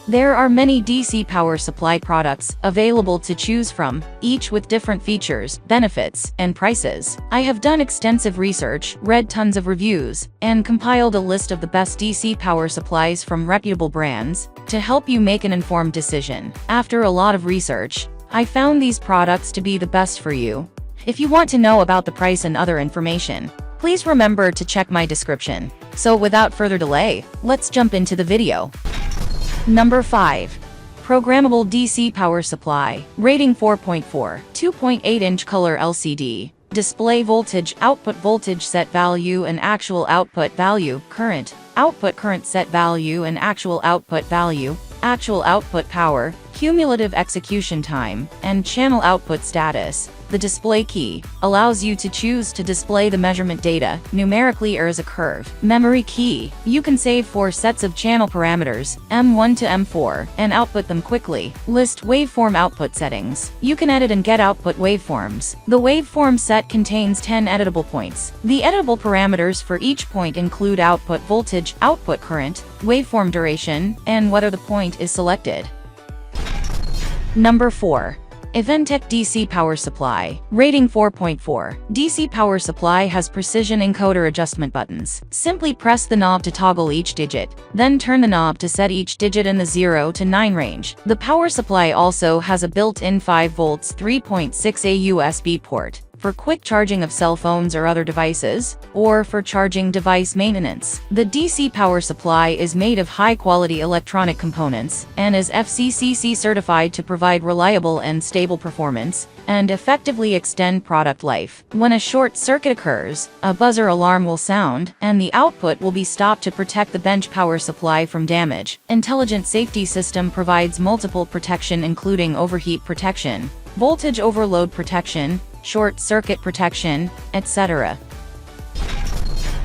There are many DC power supply products available to choose from, each with different features, benefits, and prices. I have done extensive research, read tons of reviews, and compiled a list of the best DC power supplies from reputable brands to help you make an informed decision. After a lot of research, I found these products to be the best for you. If you want to know about the price and other information, please remember to check my description. So without further delay, let's jump into the video. Number 5. Programmable DC power supply. Rating 4.4. 2.8-inch color LCD. Display voltage, output voltage set value and actual output value, current, output current set value and actual output value, actual output power, cumulative execution time, and channel output status. The display key allows you to choose to display the measurement data numerically or as a curve. Memory key. You can save 4 sets of channel parameters, M1 to M4, and output them quickly. List waveform output settings. You can edit and get output waveforms. The waveform set contains 10 editable points. The editable parameters for each point include output voltage, output current, waveform duration, and whether the point is selected. Number 4. Eventec DC power supply. Rating 4.4. DC power supply has precision encoder adjustment buttons. Simply press the knob to toggle each digit, then turn the knob to set each digit in the 0 to 9 range. The power supply also has a built-in 5 volts 3.6A USB port for quick charging of cell phones or other devices, or for charging device maintenance. The DC power supply is made of high-quality electronic components and is FCCC certified to provide reliable and stable performance and effectively extend product life. When a short circuit occurs, a buzzer alarm will sound, and the output will be stopped to protect the bench power supply from damage. Intelligent Safety System provides multiple protection including overheat protection, voltage overload protection, short circuit protection, etc.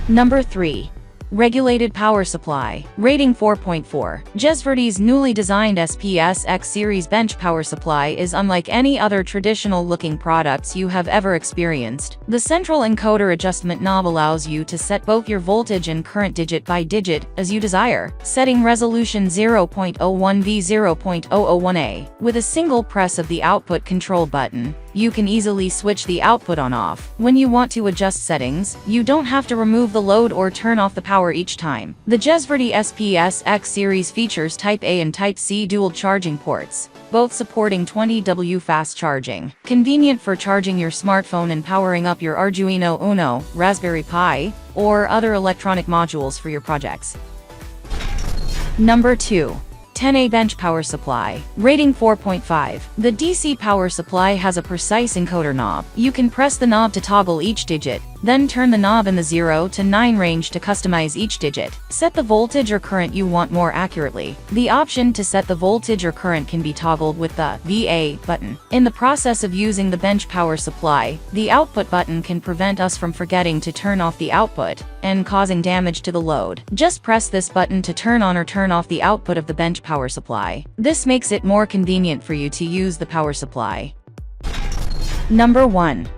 Number 3. Regulated power supply. Rating 4.4. Jesverdy's newly designed SPS X series bench power supply is unlike any other traditional-looking products you have ever experienced. The central encoder adjustment knob allows you to set both your voltage and current digit by digit as you desire, setting resolution 0.01V 0.001A. With a single press of the output control button, you can easily switch the output on/off. When you want to adjust settings, you don't have to remove the load or turn off the power each time. The Jesverdy SPS X series features Type A and Type C dual charging ports, both supporting 20W fast charging. Convenient for charging your smartphone and powering up your Arduino Uno, Raspberry Pi, or other electronic modules for your projects. Number 2. 10A bench power supply. Rating 4.5. The DC power supply has a precise encoder knob. You can press the knob to toggle each digit, then turn the knob in the 0 to 9 range to customize each digit. Set the voltage or current you want more accurately. The option to set the voltage or current can be toggled with the VA button. In the process of using the bench power supply, the output button can prevent us from forgetting to turn off the output and causing damage to the load. Just press this button to turn on or turn off the output of the bench power supply. This makes it more convenient for you to use the power supply. Number 1.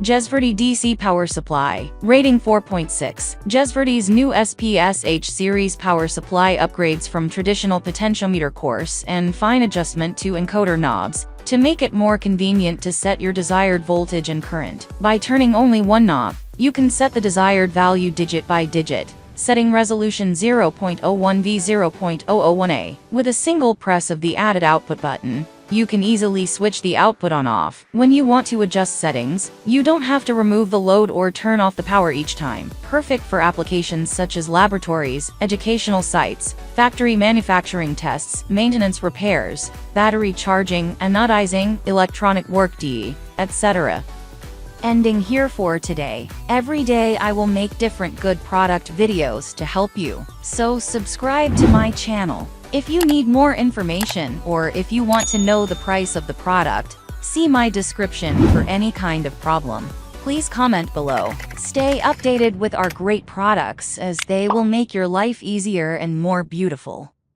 Jesverdy DC power supply. Rating 4.6. Jesverdy's new SPS H series power supply upgrades from traditional potentiometer coarse and fine adjustment to encoder knobs to make it more convenient to set your desired voltage and current. By turning only one knob, you can set the desired value digit by digit, setting resolution 0.01V 0.001A. With a single press of the added output button, you can easily switch the output on/off. When you want to adjust settings, you don't have to remove the load or turn off the power each time. Perfect for applications such as laboratories, educational sites, factory manufacturing tests, maintenance repairs, battery charging, anodizing, electronic work, etc. Ending here for today. Every day I will make different good product videos to help you. So subscribe to my channel. If you need more information or if you want to know the price of the product, see my description for any kind of problem. Please comment below. Stay updated with our great products as they will make your life easier and more beautiful.